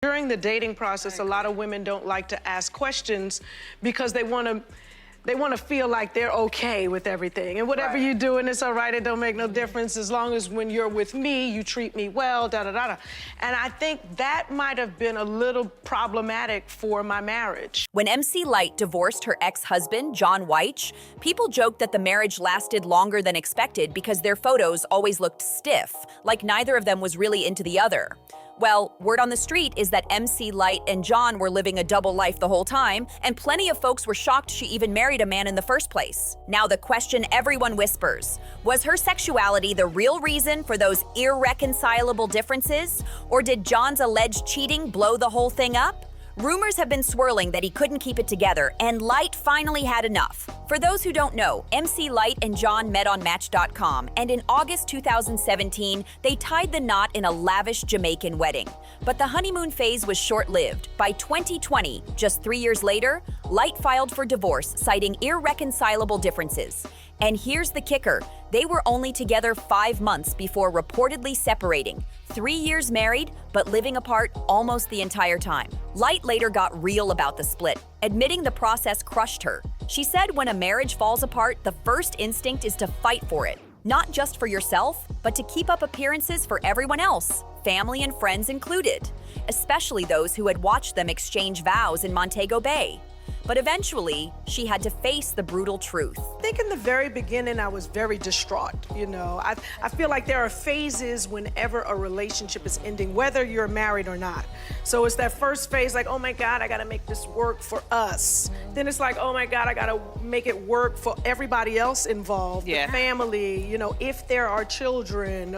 During the dating process, a lot of women don't like to ask questions because they want to feel like they're okay with everything. And whatever you do, and it's all right, it don't make no difference as long as when you're with me, you treat me well, da-da-da-da. And I think that might have been a little problematic for my marriage. When MC Lyte divorced her ex-husband, John White, people joked that the marriage lasted longer than expected because their photos always looked stiff, like neither of them was really into the other. Well, word on the street is that MC Lyte and John were living a double life the whole time, and plenty of folks were shocked she even married a man in the first place. Now the question everyone whispers, was her sexuality the real reason for those irreconcilable differences? Or did John's alleged cheating blow the whole thing up? Rumors have been swirling that he couldn't keep it together, and Lyte finally had enough. For those who don't know, MC Lyte and John met on Match.com, and in August 2017, they tied the knot in a lavish Jamaican wedding. But the honeymoon phase was short-lived. By 2020, just 3 years later, Lyte filed for divorce, citing irreconcilable differences. And here's the kicker, they were only together 5 months before reportedly separating. 3 years married, but living apart almost the entire time. Lyte later got real about the split, admitting the process crushed her. She said when a marriage falls apart, the first instinct is to fight for it. Not just for yourself, but to keep up appearances for everyone else, family and friends included, especially those who had watched them exchange vows in Montego Bay. But eventually, she had to face the brutal truth. I think in the very beginning, I was very distraught, you know. I feel like there are phases whenever a relationship is ending, whether you're married or not. So it's that first phase, like, oh my God, I gotta make this work for us. Then it's like, oh my God, I gotta make it work for everybody else involved, the family, you know, if there are children,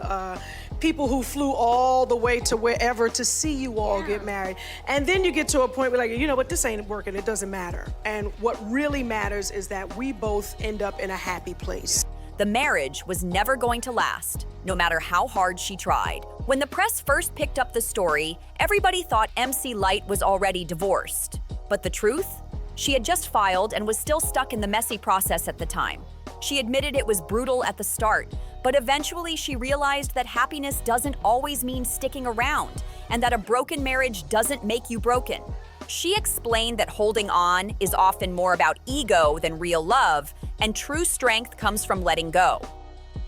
people who flew all the way to wherever to see you all get married. And then you get to a point where like, you know what, this ain't working, it doesn't matter. And what really matters is that we both end up in a happy place. The marriage was never going to last, no matter how hard she tried. When the press first picked up the story, everybody thought MC Lyte was already divorced. But the truth? She had just filed and was still stuck in the messy process at the time. She admitted it was brutal at the start, but eventually she realized that happiness doesn't always mean sticking around, and that a broken marriage doesn't make you broken. She explained that holding on is often more about ego than real love, and true strength comes from letting go.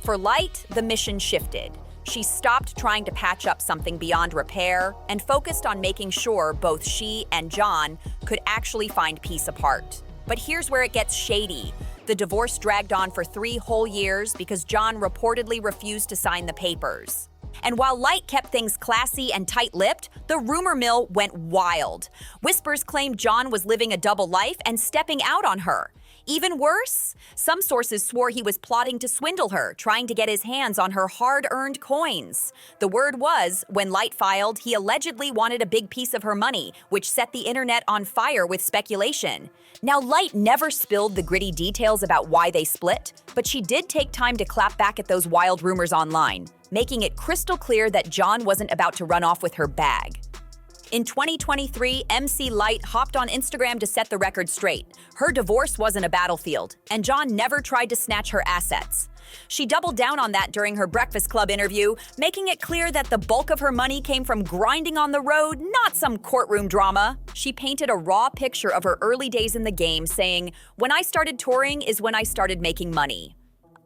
For Lyte, the mission shifted. She stopped trying to patch up something beyond repair and focused on making sure both she and John could actually find peace apart. But here's where it gets shady. The divorce dragged on for 3 whole years because John reportedly refused to sign the papers. And while Lyte kept things classy and tight-lipped, the rumor mill went wild. Whispers claimed John was living a double life and stepping out on her. Even worse, some sources swore he was plotting to swindle her, trying to get his hands on her hard-earned coins. The word was, when Lyte filed, he allegedly wanted a big piece of her money, which set the internet on fire with speculation. Now, Lyte never spilled the gritty details about why they split, but she did take time to clap back at those wild rumors online, making it crystal clear that John wasn't about to run off with her bag. In 2023, MC Lyte hopped on Instagram to set the record straight. Her divorce wasn't a battlefield, and John never tried to snatch her assets. She doubled down on that during her Breakfast Club interview, making it clear that the bulk of her money came from grinding on the road, not some courtroom drama. She painted a raw picture of her early days in the game, saying, "When I started touring is when I started making money.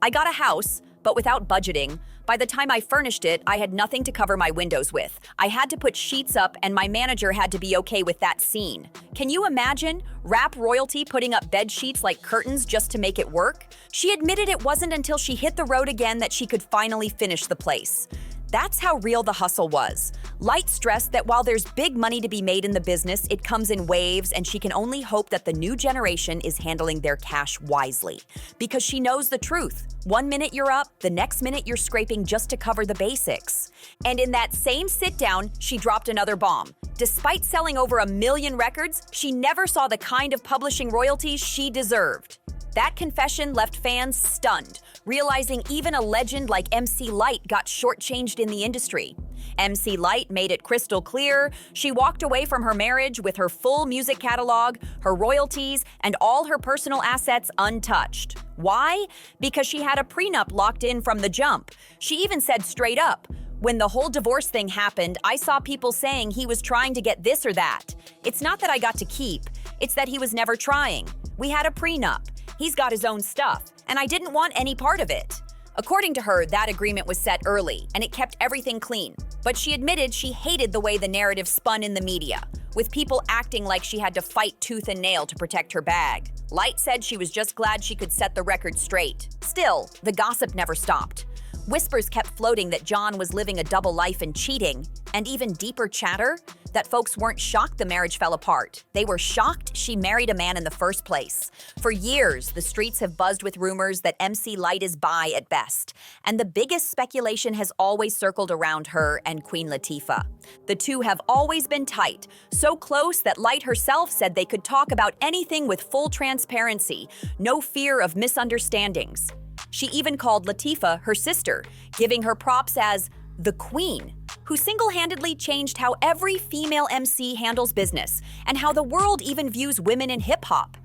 I got a house, but without budgeting. By the time I furnished it, I had nothing to cover my windows with. I had to put sheets up, and my manager had to be okay with that scene." Can you imagine? Rap royalty putting up bed sheets like curtains just to make it work? She admitted it wasn't until she hit the road again that she could finally finish the place. That's how real the hustle was. Lyte stressed that while there's big money to be made in the business, it comes in waves, and she can only hope that the new generation is handling their cash wisely. Because she knows the truth. 1 minute you're up, the next minute you're scraping just to cover the basics. And in that same sit-down, she dropped another bomb. Despite selling over 1 million records, she never saw the kind of publishing royalties she deserved. That confession left fans stunned, realizing even a legend like MC Lyte got shortchanged in the industry. MC Lyte made it crystal clear she walked away from her marriage with her full music catalog, her royalties, and all her personal assets untouched. Why? Because she had a prenup locked in from the jump. She even said straight up, When the whole divorce thing happened, I saw people saying he was trying to get this or that. It's not that I got to keep, it's that he was never trying. We had a prenup. He's got his own stuff, and I didn't want any part of it. According to her, that agreement was set early, and it kept everything clean. But she admitted she hated the way the narrative spun in the media, with people acting like she had to fight tooth and nail to protect her bag. Lyte said she was just glad she could set the record straight. Still, the gossip never stopped. Whispers kept floating that John was living a double life and cheating, and even deeper chatter that folks weren't shocked the marriage fell apart. They were shocked she married a man in the first place. For years, the streets have buzzed with rumors that MC Lyte is bi at best, and the biggest speculation has always circled around her and Queen Latifah. The two have always been tight, so close that Lyte herself said they could talk about anything with full transparency, no fear of misunderstandings. She even called Latifah her sister, giving her props as the queen, who single-handedly changed how every female MC handles business and how the world even views women in hip-hop.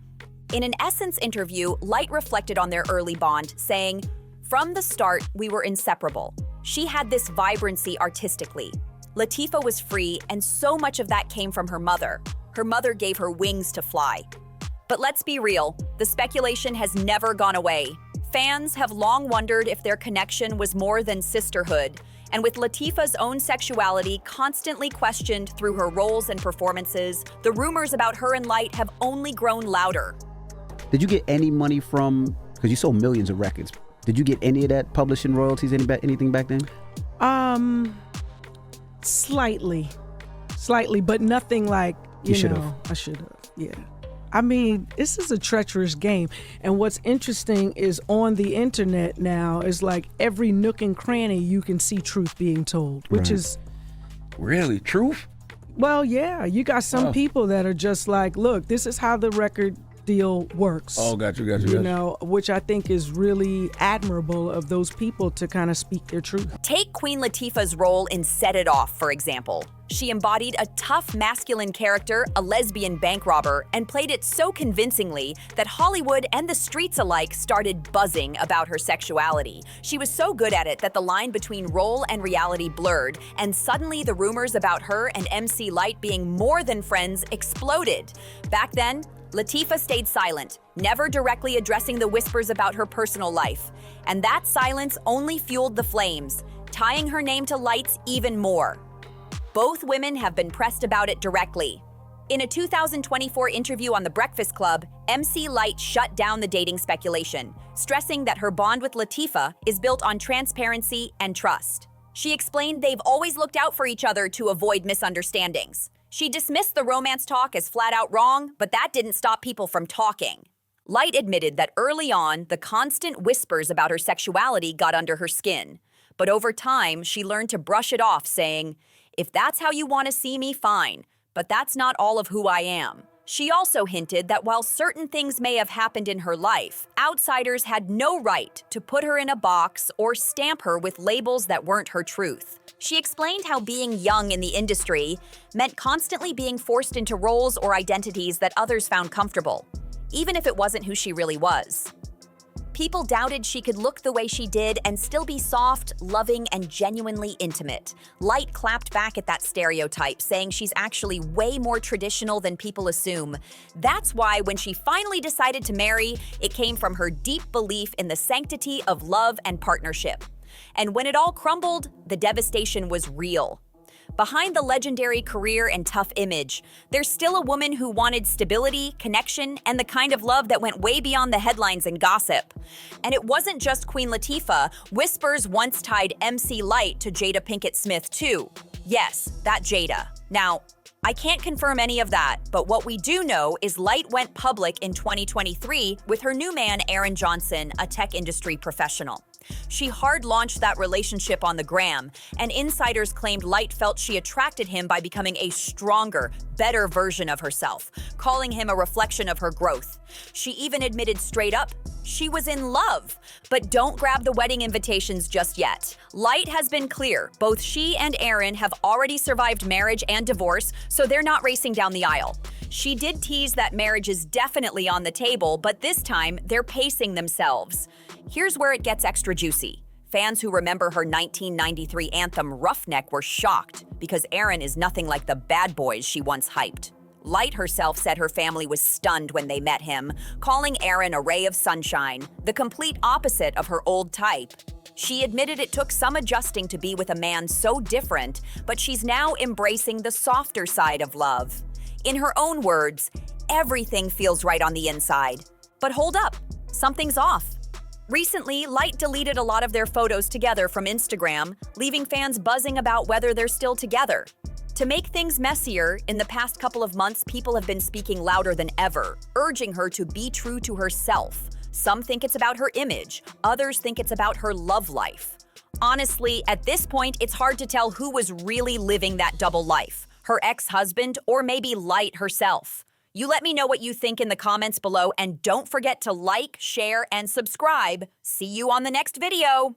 In an Essence interview, Lyte reflected on their early bond, saying, "From the start, we were inseparable. She had this vibrancy artistically. Latifah was free, and so much of that came from her mother. Her mother gave her wings to fly." But let's be real, the speculation has never gone away. Fans have long wondered if their connection was more than sisterhood, and with Latifah's own sexuality constantly questioned through her roles and performances, the rumors about her and Lyte have only grown louder. Did you get any money from, because you sold millions of records, did you get any of that publishing royalties, anything back then? Slightly, but nothing like, You should have. I should have, yeah. I mean, this is a treacherous game. And what's interesting is on the internet now is like every nook and cranny you can see truth being told, which Right. is, Really? Truth? well, yeah, you got some people that are just like, look, this is how the record deal works. Oh, got you. You know, which I think is really admirable of those people to kind of speak their truth. Take Queen Latifah's role in Set It Off, for example. She embodied a tough masculine character, a lesbian bank robber, and played it so convincingly that Hollywood and the streets alike started buzzing about her sexuality. She was so good at it that the line between role and reality blurred, and suddenly the rumors about her and MC Lyte being more than friends exploded. Back then, Latifah stayed silent, never directly addressing the whispers about her personal life. And that silence only fueled the flames, tying her name to Lyte's even more. Both women have been pressed about it directly. In a 2024 interview on The Breakfast Club, MC Lyte shut down the dating speculation, stressing that her bond with Latifah is built on transparency and trust. She explained they've always looked out for each other to avoid misunderstandings. She dismissed the romance talk as flat out wrong, but that didn't stop people from talking. Lyte admitted that early on, the constant whispers about her sexuality got under her skin. But over time, she learned to brush it off, saying, "If that's how you want to see me, fine, but that's not all of who I am." She also hinted that while certain things may have happened in her life, outsiders had no right to put her in a box or stamp her with labels that weren't her truth. She explained how being young in the industry meant constantly being forced into roles or identities that others found comfortable, even if it wasn't who she really was. People doubted she could look the way she did and still be soft, loving, and genuinely intimate. Lyte clapped back at that stereotype, saying she's actually way more traditional than people assume. That's why when she finally decided to marry, it came from her deep belief in the sanctity of love and partnership. And when it all crumbled, the devastation was real. Behind the legendary career and tough image, there's still a woman who wanted stability, connection, and the kind of love that went way beyond the headlines and gossip. And it wasn't just Queen Latifah. Whispers once tied MC Lyte to Jada Pinkett Smith too. Yes, that Jada. Now, I can't confirm any of that, but what we do know is Lyte went public in 2023 with her new man, Aaron Johnson, a tech industry professional. She hard-launched that relationship on the gram, and insiders claimed Lyte felt she attracted him by becoming a stronger, better version of herself, calling him a reflection of her growth. She even admitted straight up she was in love. But don't grab the wedding invitations just yet. Lyte has been clear, both she and Aaron have already survived marriage and divorce, so they're not racing down the aisle. She did tease that marriage is definitely on the table, but this time they're pacing themselves. Here's where it gets extra juicy. Fans who remember her 1993 anthem Roughneck were shocked because Erin is nothing like the bad boys she once hyped. Lyte herself said her family was stunned when they met him, calling Erin a ray of sunshine, the complete opposite of her old type. She admitted it took some adjusting to be with a man so different, but she's now embracing the softer side of love. In her own words, everything feels right on the inside. But hold up, something's off. Recently, Lyte deleted a lot of their photos together from Instagram, leaving fans buzzing about whether they're still together. To make things messier, in the past couple of months, people have been speaking louder than ever, urging her to be true to herself. Some think it's about her image, others think it's about her love life. Honestly, at this point, it's hard to tell who was really living that double life, her ex-husband or maybe Lyte herself. You let me know what you think in the comments below, and don't forget to like, share, and subscribe. See you on the next video.